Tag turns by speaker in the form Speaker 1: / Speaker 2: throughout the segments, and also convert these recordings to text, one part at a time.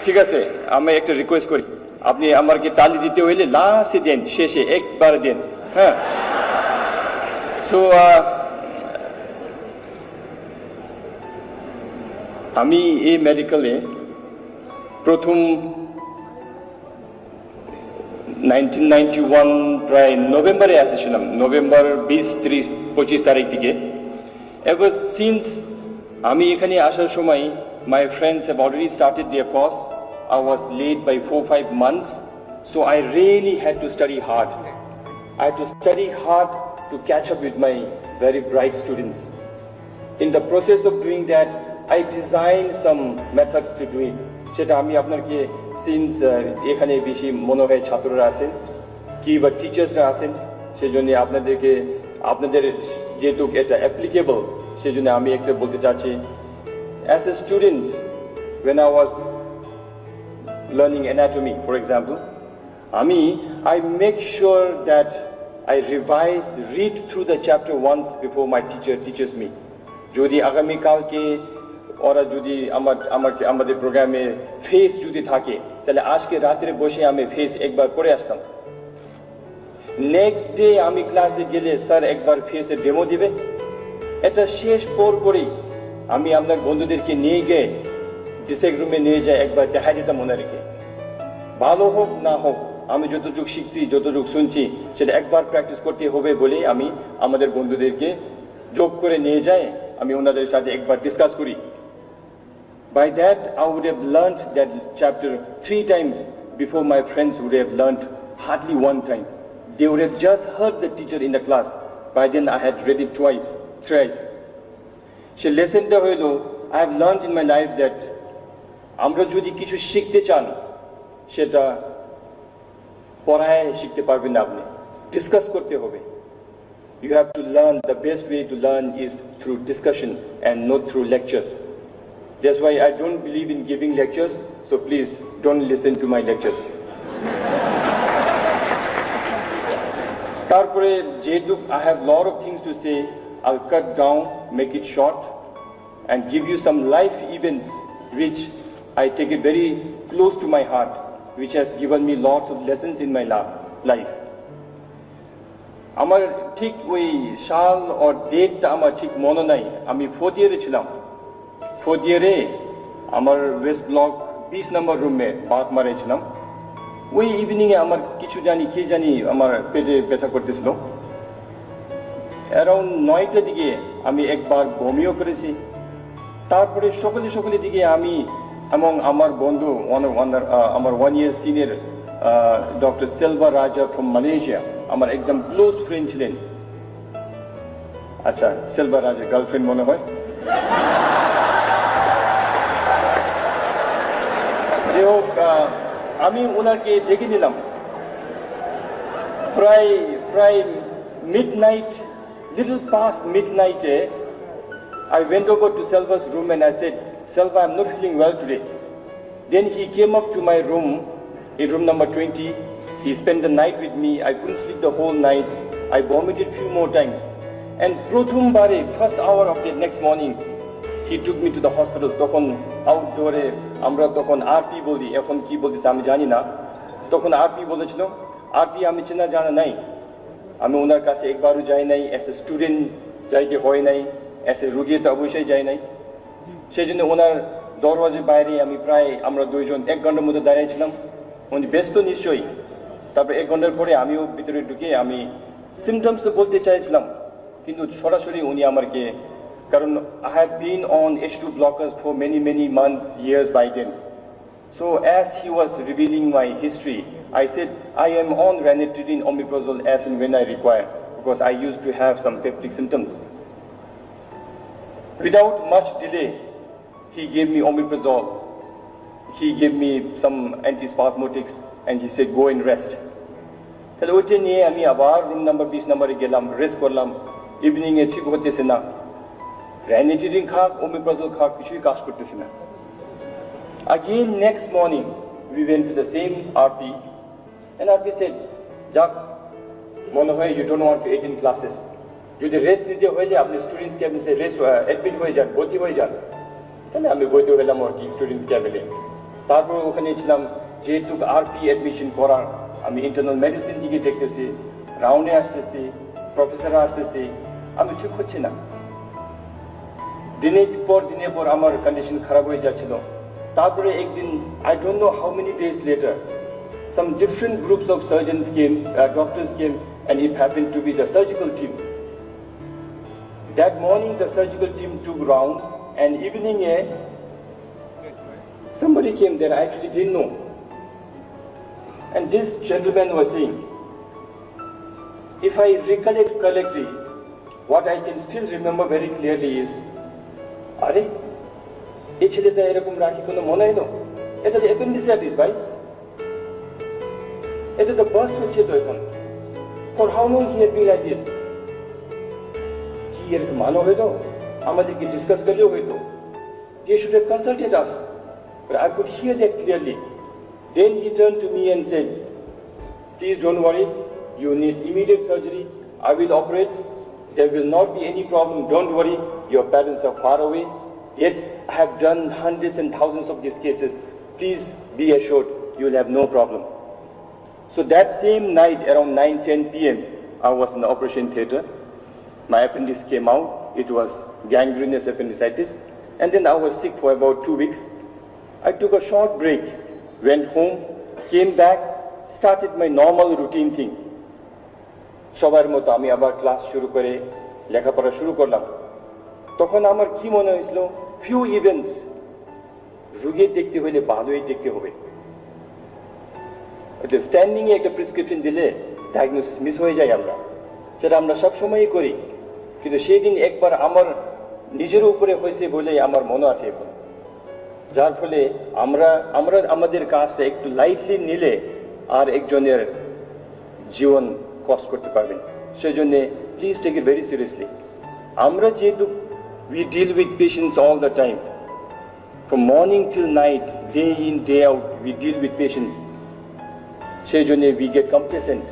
Speaker 1: ঠিক আছে, আমি একটা রিকোয়েস্ট করি, আপনি আমাকে তালি দিতে হইলে লাস্টে দেন, শেষে একবার দেন, হ্যাঁ। সো আমি এই মেডিকেলে প্রথম 1991 প্রায় নভেম্বরে এসেছিলাম, নভেম্বর 20-25 তারিখ দিকে। এবার সিন্স আমি এখানে আসার সময় my friends have already started their course. I was late by 4-5 months, so I really had to study hard. I had to study hard to catch up with my very bright students. In the process of doing that, I designed some methods to do it. সেটা আমি আপনাকে since এখানে বেশি মনে হয় ছাত্ররা আছেন কি বা টিচার্সরা আছেন, সেজন্য আপনাদের যেহেতু এটা অ্যাপ্লিকেবল, সেজন্য আমি একটা বলতে চাচ্ছি। As a student, when I was learning anatomy, for example, I make sure that I read through the chapter once before my teacher teaches me. যদি আগামী কালকে ওরা যদি আমাদের প্রোগ্রামে ফেস যদি থাকে, তাহলে আজকে রাত্রে বসে আমি ফেস একবার করে আসতাম। নেক্সট ডে আমি ক্লাসে গেলে স্যার একবার ফেসের ডেমো দিবে। এটা শেষ পরেই আমি আপনার বন্ধুদেরকে নিয়ে গিয়ে ডিসেক রুমে নিয়ে যাই, একবার দেখা দিতাম মনে রেখে। ভালো হোক না হোক, আমি যতটুকু শিখছি, যতটুকু শুনছি, সেটা একবার প্র্যাকটিস করতে হবে বলেই আমি আমাদের বন্ধুদেরকে যোগ করে নিয়ে যাই, আমি ওনাদের সাথে একবার ডিসকাস করি। By that, I would have learned that chapter 3 times before my friends would have learned hardly one time. They would have just heard the teacher in the class. By then, I had read it thrice. সে লেসনটা হইল, I have learned in my life that আমরা যদি কিছু শিখতে চান, সেটা পড়ায় শিখতে পারবেন না, আপনি ডিসকাস করতে হবে। You have to learn, the best way to learn is through discussion and not through lectures. That's why I don't believe in giving lectures, so please don't listen to my lectures. তারপরে যেহেতু I have lot of things to say, I'll cut down, make it short, and give you some life events which I take it very close to my heart, which has given me lots of lessons in my life. আমার ঠিক ওই সাল ও ডেটটা আমার ঠিক মনে নাই। আমি 4th ইয়ারে ছিলাম। 4th ইয়ারে আমার ওয়েস্ট ব্লক 20 নম্বর রুমে বাত মারাইছিলাম। ওই ইভিনিংয়ে আমার কিছু জানি আমার পেটে ব্যথা করতেছিল। অ্যারাউন্ড 9টার দিকে আমি একবার বমিও করেছি। তারপরে সকালে দিকে আমি এবং আমার বন্ধু আমার 1 year সিনিয়র ডক্টর সেলভা রাজা ফ্রম মালয়েশিয়া, আমার একদম ক্লোজ ফ্রেন্ড ছিলেন। আচ্ছা, সেলভা রাজা গার্লফ্রেন্ড মনে হয়। যে হোক, আমি ওনাকে ডেকে নিলাম। প্রায় midnight, little past midnight, I went over to Selva's room and I said, Selva, I'm not feeling well today. Then he came up to my room, in room number 20. He spent the night with me. I couldn't sleep the whole night. I vomited few more times. And prothambare, first hour of the next morning, he took me to the hospital. তখন আউটডোরে আমরা তখন RP বলি, এখন কি বলতেছে আমি জানি না। তখন আরপি বলেছিল। আরপি আমি চেনা জানা নাই, আমি ওনার কাছে একবারও যাই নাই। অ্যাজ এ স্টুডেন্ট যাইতে হয় নাই, অ্যাজ এ রুগী তো অবশ্যই যাই নাই। সেই জন্য ওনার দরওয়াজের বাইরে আমরা দুইজন 1 ঘন্টার মধ্যে দাঁড়িয়েছিলাম। উনি ব্যস্ত নিশ্চয়ই। তারপর 1 ঘন্টার পরে আমিও ভিতরে ঢুকে আমি সিমটমস তো বলতে চাইছিলাম, কিন্তু সরাসরি উনি আমাকে, কারণ I have been on H2 blockers for many months, years by then. So as he was revealing my history, I said I am on ranitidine, omeprazole as and when I require, because I used to have some peptic symptoms. Without much delay, he gave me omeprazole. He gave me some antispasmodics and he said go and rest. তাহলে ওইটা নিয়ে আমি আবার room number 20 নম্বরে গেলাম, rest করলাম। ইভিনিংয়ে ঠিক হতেছে না, ranitidine খাক, omeprazole খাক, কিছুই কাজ করতেছে না। Again next morning we went to the same RP and RP said, যাক মনে হয় you don't want to attend classes. যদি রেস্ট নিতে হইলে আপনি স্টুডেন্টস ক্যাবিনে রেস্ট অ্যাডমিট হয়ে যান, ভর্তি হয়ে যান। তাহলে আমি ভর্তি হলাম আর কি স্টুডেন্টস ক্যাবিনে। তারপর ওখানে ছিলাম, যেহেতু আরপি অ্যাডমিশন করার, আমি ইন্টারনাল মেডিসিন দিকে দেখতেছি, রাউন্ডে আসতেছি, প্রফেসররা আসতেছি, আমি ঠিক হচ্ছে না। দিনের পর আমার কন্ডিশন খারাপ হয়ে যাচ্ছিল। তারপরে একদিন, I don't know how many days later, some different groups of surgeons came, doctors came, and it happened to be the surgical team. That morning the surgical team took rounds, and evening somebody came there I actually didn't know. And this gentleman was saying, if I recollect correctly, what I can still remember very clearly is, আরে এই ছেলেটা এরকম রাখি কোনো মনে হলো, এটা তো অ্যাপেন্ডিসাইটিস ভাই, এটা তো বার্স্ট হচ্ছে তো এখন। For how long he had been like this? কি এরকম মানো হইতো, আমাদেরকে ডিসকাস করলেও হইতো। They should have consulted us, but I could hear that clearly. Then he turned to me and said, please don't worry, you need immediate surgery, I will operate, there will not be any problem, don't worry, your parents are far away, yet I have done hundreds and thousands of these cases, please be assured you will have no problem. So that same night around 9-10 p.m. I was in the operation theater. My appendix came out, it was gangrenous appendicitis, and then I was sick for about 2 weeks. I took a short break, went home, came back, started my normal routine thing. সবার মতো আমি আবার class শুরু করে লেখাপড়া শুরু করলাম। তখন আমার কি মনে হয়েছিল, ফিউ ইভেন্টস, রোগী দেখতে হলে ভালোই দেখতে হবে। স্ট্যান্ডিং এ একটা প্রেসক্রিপশন দিলে ডায়াগনোসিস মিস হয়ে যায়, সেটা আমরা সবসময়ই করি, কিন্তু সেই দিন একবার আমার নিজের উপরে হয়েছে বলে আমার মনে আছে এখন। যার ফলে আমরা আমাদের কাজটা একটু লাইটলি নিলে আর একজনের জীবন কষ্ট করতে পারবেন। সেই জন্যে please take it very seriously. আমরা যেহেতু we deal with patients all the time, from morning till night, day in day out, we deal with patients. সেই জন্যে we get complacent,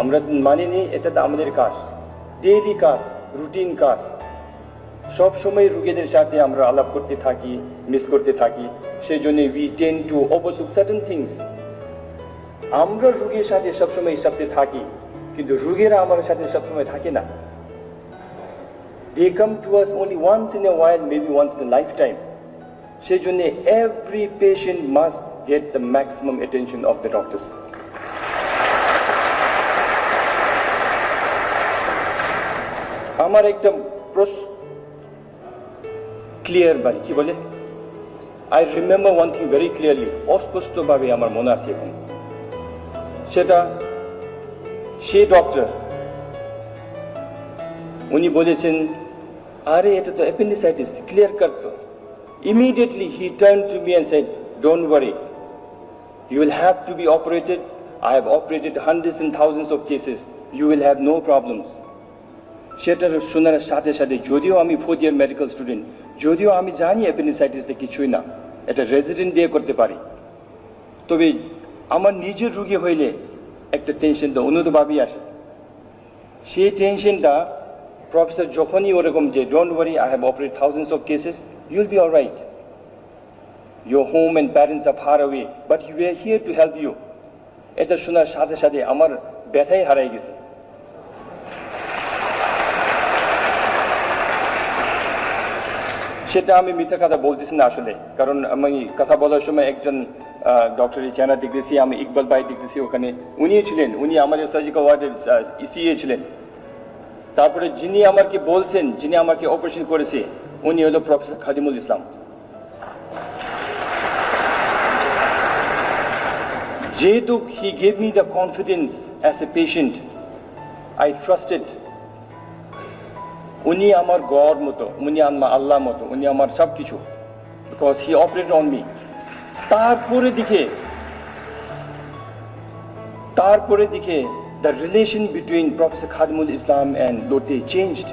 Speaker 1: আমরা মানিনি এটা তো আমাদের কাজ, ডেইলি কাজ, রুটিন কাজ। সব সময় রোগীদের সাথে আমরা আলাপ করতে থাকি, মিস করতে থাকি, সেই জন্য we tend to overlook certain things. আমরা রোগীর সাথে সবসময় সাথে থাকি, কিন্তু রোগীরা আমার সাথে সবসময় থাকে না। They come to us only once in a while, maybe once in a lifetime. সেই জন্য every patient must get the maximum attention of the doctors. আমার একটা ক্লিয়ার বাড়ি কি বলে, I remember one thing very clearly, অস্পষ্টভাবে আমার মনে আছে এখন। সেটা সে ডক্টর, উনি বলেছেন, আরে এটা তো অ্যাপেন্ডিসাইটিস, ক্লিয়ার কাট তো। Immediately he turned to me and said, don't worry, you will have to be operated. I have operated hundreds and thousands of cases, you will have no problems. সেটা শোনার সাথে সাথে, যদিও আমি 4th year medical student, যদিও আমি জানি অ্যাপেন্ডিসাইটিসটা কিছুই না, এটা রেজিডেন্ট দিয়ে করতে পারি, তবে আমার নিজের রোগী হইলে একটা টেনশন তো অনুতভাবেই আসে। সেই টেনশনটা প্রফেসর যখনই ওরকম যে don't worry, I have operated thousands of cases, you will be alright, your home and parents are far away, but you are here to help you, এটা শোনার সাথে সাথে আমার ব্যথাই হারাই গেছে। সেটা আমি মিথ্যা কথা বলতেছি না আসলে, কারণ আমি কথা বলার সময় একজন ডক্টরের চেহারা দেখতেছি, আমি ইকবাল ভাই দেখতেছি ওখানে, উনিই ছিলেন, উনি আমাদের সার্জিক্যাল ওয়ার্ডের ইসিএ ছিলেন। তারপরে যিনি আমাকে বলছেন, যিনি আমাকে অপারেশন করেছে, উনি হলো প্রফেসর খাদিমুল ইসলাম। যেহেতু he gave me the confidence as a patient, I trusted. উনি আমার গড় মতো, উনি আমার আল্লাহ মতো, উনি আমার সব কিছু, because he operated on me. তারপরে দিকে the relation between Professor Khadimul Islam and Lotte changed.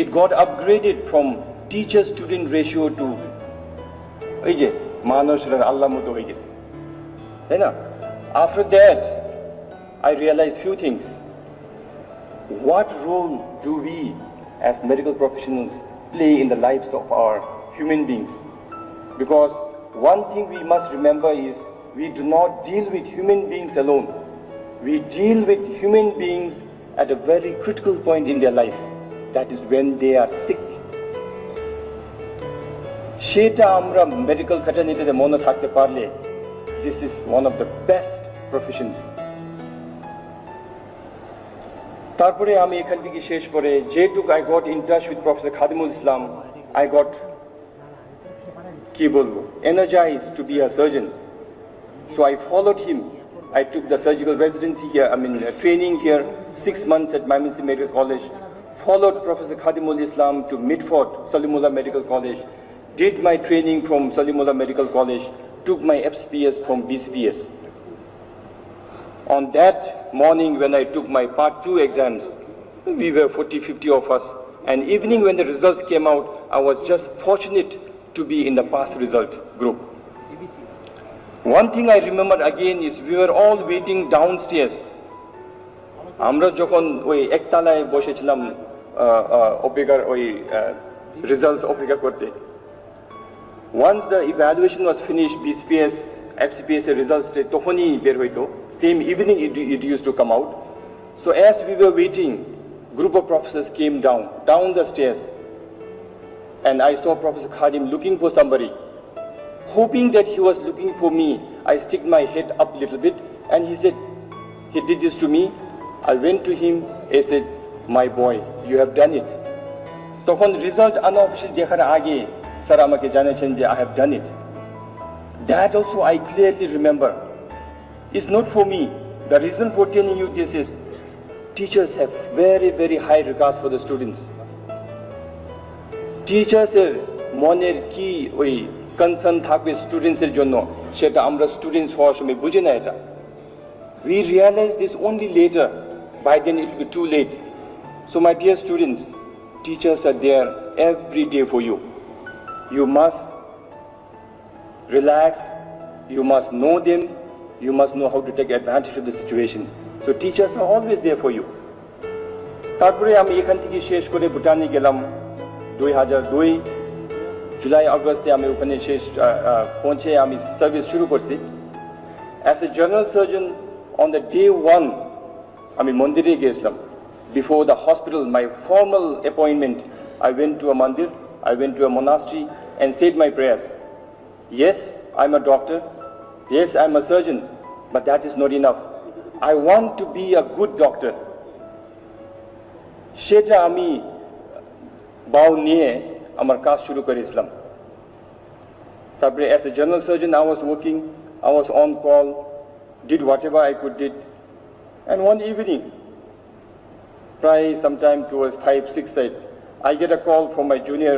Speaker 1: It got upgraded from teacher-student ratio to এই যে মানুষের আল্লাহ মতো হয়ে গেছে, তাই না? After that, I realized few things. What role do we as medical professionals play in the lives of our human beings? Because one thing we must remember is we do not deal with human beings alone. We deal with human beings at a very critical point in their life. That is when they are sick. Sheta amra medical fraternity de mone thakte parle, this is one of the best professions. তারপরে আমি এখান থেকে শেষ করে যেটুকু I got in touch with Professor Khadimul Islam, I got কি বলবো energized to be a surgeon. So I followed him. I took the surgical residency here, training here, 6 months at Mymensingh Medical College. Followed Professor Khadimul Islam to Mitford Salimullah Medical College. Did my training from Salimullah Medical College. Took my FCPS from BCPS. On that morning when I took my Part 2 exams, we were 40-50 of us. And evening when the results came out, I was just fortunate to be in the pass result group. One thing I remember again is we were all waiting downstairs. আমরা যখন ওই একতলায় বসেছিলাম অপেক্ষার ওই results অপেক্ষা করতে. Once the evaluation was finished, BCPS, FCPS results তখনই বের হইতো. Same evening it used to come out. So as we were waiting, group of professors came down the stairs. And I saw Professor Khadim looking for somebody. Hoping that he was looking for me, I stick my head up a little bit and he said, he did this to me. I went to him, I said, my boy, you have done it. তখন result unofficial দেখার আগে sir আমাকে জানিয়েছেন যে I have done it. That also I clearly remember. It's not for me. The reason for telling you this is teachers have very, very high regards for the students. Teachers এর মনের কি ওই concern থাকবে students এর জন্য সেটা আমরা students হওয়ার সময় বুঝি না এটা we realize this only later. By then it will be too late. So my dear students, teachers are there every day for you. You must relax, you must know them, you must know how to take advantage of the situation. So teachers are always there for you. তারপরে আমি এখান থেকে শেষ করে ভুটানে গেলাম 2002 জুলাই আগস্টে আমি ওখানে শেষ পৌঁছে আমি সার্ভিস শুরু করছি as a general surgeon. On the day 1 আমি মন্দিরে গিয়েছিলাম before the hospital, my formal appointment. I went to a mandir, I went to a monastery and said my prayers. Yes, I'm a doctor, yes, I'm a surgeon, but that is not enough. I want to be a good doctor. সেটা আমি বাউ নিয়ে আমার কাজ শুরু করেছিলাম তারপরে as a general surgeon I was working, I was on call, did whatever I could did. And one evening, probably sometime towards 5-6, I get a call from my junior